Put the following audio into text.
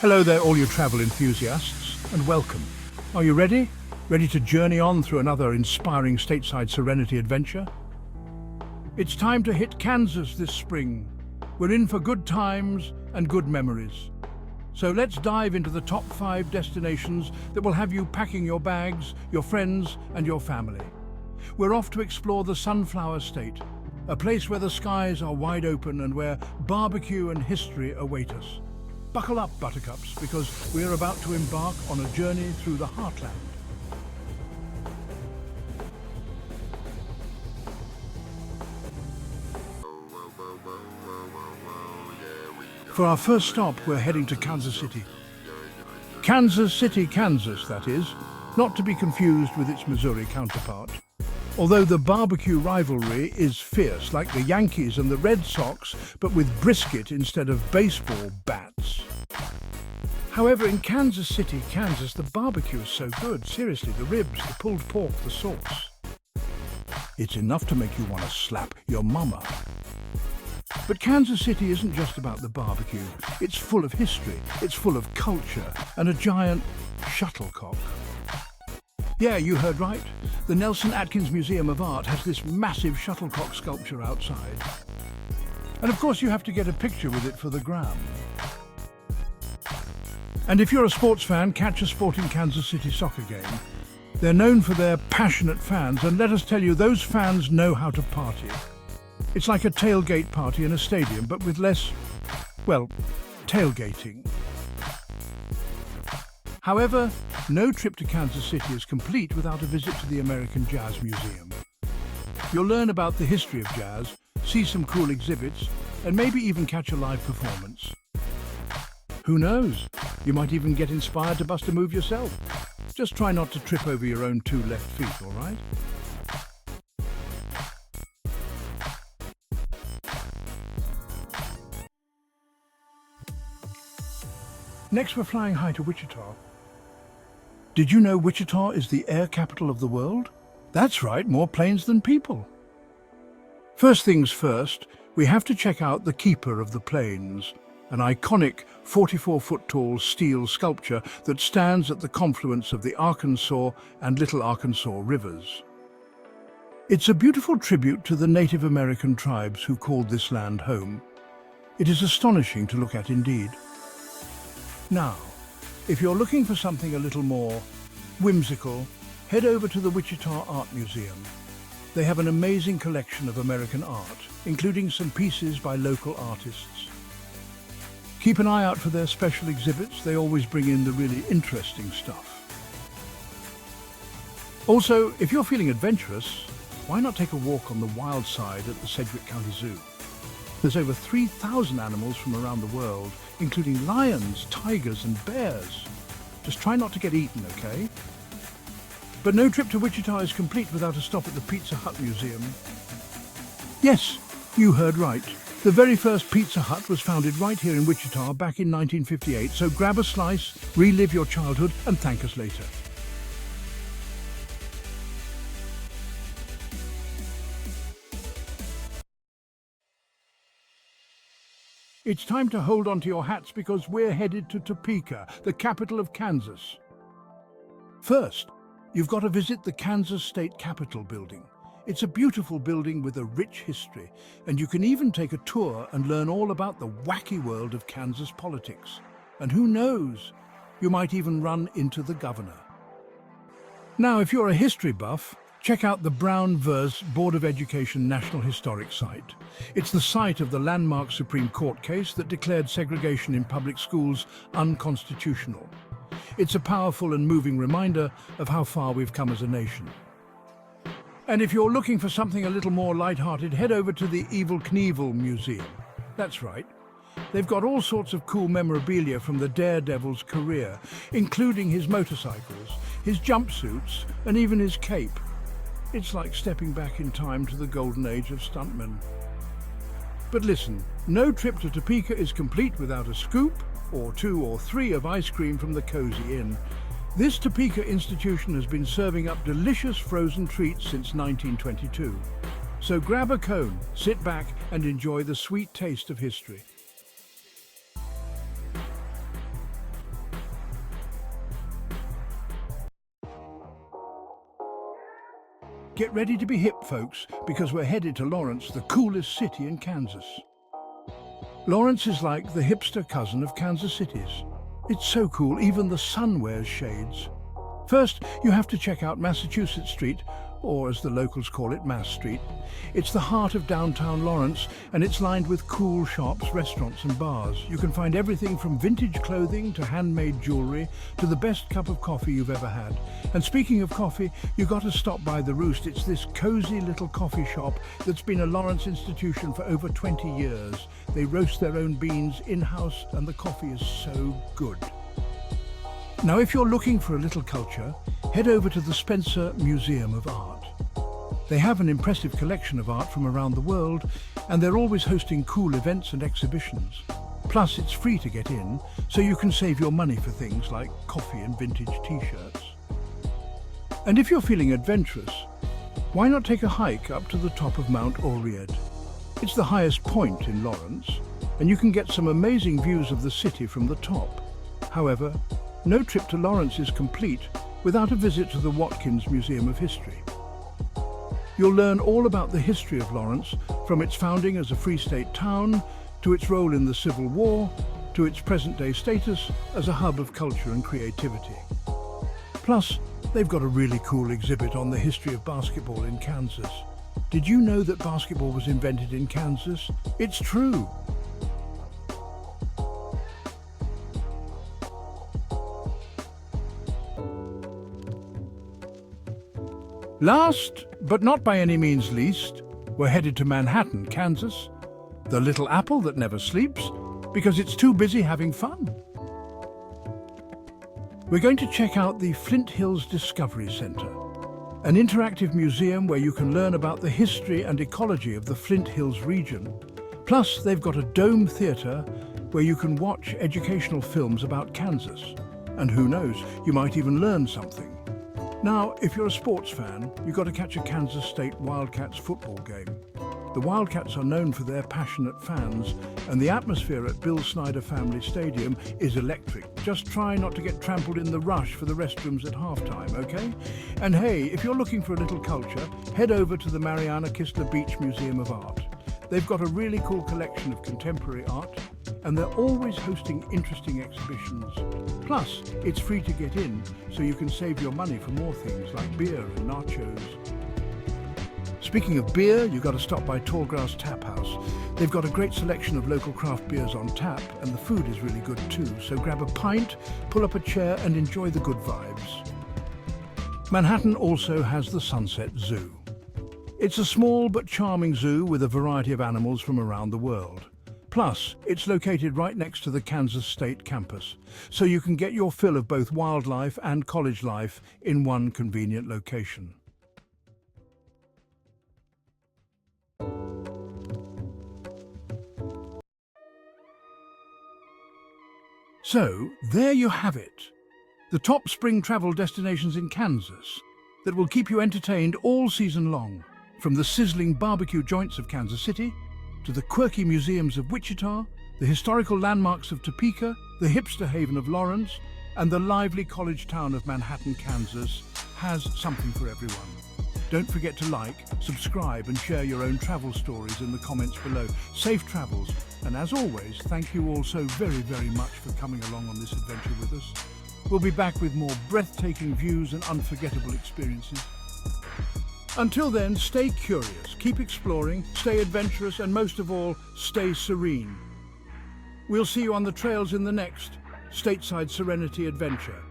Hello there, all you travel enthusiasts, and welcome. Are you ready? Ready to journey on through another inspiring stateside serenity adventure? It's time to hit Kansas this spring. We're in for good times and good memories. So let's dive into the top 5 destinations that will have you packing your bags, your friends, and your family. We're off to explore the Sunflower State, a place where the skies are wide open and where barbecue and history await us. Buckle up, buttercups, because we're about to embark on a journey through the heartland. For our first stop, we're heading to Kansas City. Kansas City, Kansas, that is, not to be confused with its Missouri counterpart. Although the barbecue rivalry is fierce, like the Yankees and the Red Sox, but with brisket instead of baseball bats. However, in Kansas City, Kansas, the barbecue is so good. Seriously, the ribs, the pulled pork, the sauce. It's enough to make you want to slap your mama. But Kansas City isn't just about the barbecue. It's full of history, it's full of culture, and a giant shuttlecock. Yeah, you heard right. The Nelson Atkins Museum of Art has this massive shuttlecock sculpture outside. And of course you have to get a picture with it for the gram. And if you're a sports fan, catch a sporting Kansas City soccer game. They're known for their passionate fans, and let us tell you, those fans know how to party. It's like a tailgate party in a stadium, but with less, well, tailgating. However, no trip to Kansas City is complete without a visit to the American Jazz Museum. You'll learn about the history of jazz, see some cool exhibits, and maybe even catch a live performance. Who knows? You might even get inspired to bust a move yourself. Just try not to trip over your own 2 left feet, all right? Next, we're flying high to Wichita. Did you know Wichita is the air capital of the world? That's right, more planes than people. First things first, we have to check out the Keeper of the Plains, an iconic 44-foot-tall steel sculpture that stands at the confluence of the Arkansas and Little Arkansas rivers. It's a beautiful tribute to the Native American tribes who called this land home. It is astonishing to look at indeed. Now, if you're looking for something a little more whimsical, head over to the Wichita Art Museum. They have an amazing collection of American art, including some pieces by local artists. Keep an eye out for their special exhibits. They always bring in the really interesting stuff. Also, if you're feeling adventurous, why not take a walk on the wild side at the Sedgwick County Zoo? There's over 3,000 animals from around the world, including lions, tigers, and bears. Just try not to get eaten, okay? But no trip to Wichita is complete without a stop at the Pizza Hut Museum. Yes, you heard right. The very first Pizza Hut was founded right here in Wichita back in 1958, so grab a slice, relive your childhood, and thank us later. It's time to hold on to your hats because we're headed to Topeka, the capital of Kansas. First, you've got to visit the Kansas State Capitol building. It's a beautiful building with a rich history, and you can even take a tour and learn all about the wacky world of Kansas politics. And who knows, you might even run into the governor. Now, if you're a history buff, check out the Brown v. Board of Education National Historic Site. It's the site of the landmark Supreme Court case that declared segregation in public schools unconstitutional. It's a powerful and moving reminder of how far we've come as a nation. And if you're looking for something a little more lighthearted, head over to the Evel Knievel Museum. That's right. They've got all sorts of cool memorabilia from the Daredevil's career, including his motorcycles, his jumpsuits, and even his cape. It's like stepping back in time to the golden age of stuntmen. But listen, no trip to Topeka is complete without a scoop, or 2 or 3 of ice cream from the Cozy Inn. This Topeka institution has been serving up delicious frozen treats since 1922. So grab a cone, sit back, and enjoy the sweet taste of history. Get ready to be hip, folks, because we're headed to Lawrence, the coolest city in Kansas. Lawrence is like the hipster cousin of Kansas City's. It's so cool, even the sun wears shades. First, you have to check out Massachusetts Street, or as the locals call it, Mass Street. It's the heart of downtown Lawrence, and it's lined with cool shops, restaurants and bars. You can find everything from vintage clothing to handmade jewelry to the best cup of coffee you've ever had. And speaking of coffee, you've got to stop by The Roost. It's this cozy little coffee shop that's been a Lawrence institution for over 20 years. They roast their own beans in-house, and the coffee is so good. Now, if you're looking for a little culture, head over to the Spencer Museum of Art. They have an impressive collection of art from around the world, and they're always hosting cool events and exhibitions. Plus, it's free to get in, so you can save your money for things like coffee and vintage t-shirts. And if you're feeling adventurous, why not take a hike up to the top of Mount Oread? It's the highest point in Lawrence, and you can get some amazing views of the city from the top. However, no trip to Lawrence is complete without a visit to the Watkins Museum of History. You'll learn all about the history of Lawrence, from its founding as a Free State town, to its role in the Civil War, to its present-day status as a hub of culture and creativity. Plus, they've got a really cool exhibit on the history of basketball in Kansas. Did you know that basketball was invented in Kansas? It's true! Last, but not by any means least, we're headed to Manhattan, Kansas, the little apple that never sleeps, because it's too busy having fun. We're going to check out the Flint Hills Discovery Center, an interactive museum where you can learn about the history and ecology of the Flint Hills region. Plus, they've got a dome theater where you can watch educational films about Kansas. And who knows, you might even learn something. Now, if you're a sports fan, you've got to catch a Kansas State Wildcats football game. The Wildcats are known for their passionate fans, and the atmosphere at Bill Snyder Family Stadium is electric. Just try not to get trampled in the rush for the restrooms at halftime, okay? And hey, if you're looking for a little culture, head over to the Mariana Kistler Beach Museum of Art. They've got a really cool collection of contemporary art, and they're always hosting interesting exhibitions. Plus, it's free to get in, so you can save your money for more things like beer and nachos. Speaking of beer, you've got to stop by Tallgrass Tap House. They've got a great selection of local craft beers on tap, and the food is really good too. So grab a pint, pull up a chair, and enjoy the good vibes. Manhattan also has the Sunset Zoo. It's a small but charming zoo with a variety of animals from around the world. Plus, it's located right next to the Kansas State campus, so you can get your fill of both wildlife and college life in one convenient location. So, there you have it. The top spring travel destinations in Kansas that will keep you entertained all season long. From the sizzling barbecue joints of Kansas City, to the quirky museums of Wichita, the historical landmarks of Topeka, the hipster haven of Lawrence, and the lively college town of Manhattan, Kansas, has something for everyone. Don't forget to like, subscribe, and share your own travel stories in the comments below. Safe travels, and as always, thank you all so very, very much for coming along on this adventure with us. We'll be back with more breathtaking views and unforgettable experiences. Until then, stay curious, keep exploring, stay adventurous, and most of all, stay serene. We'll see you on the trails in the next Stateside Serenity Adventure.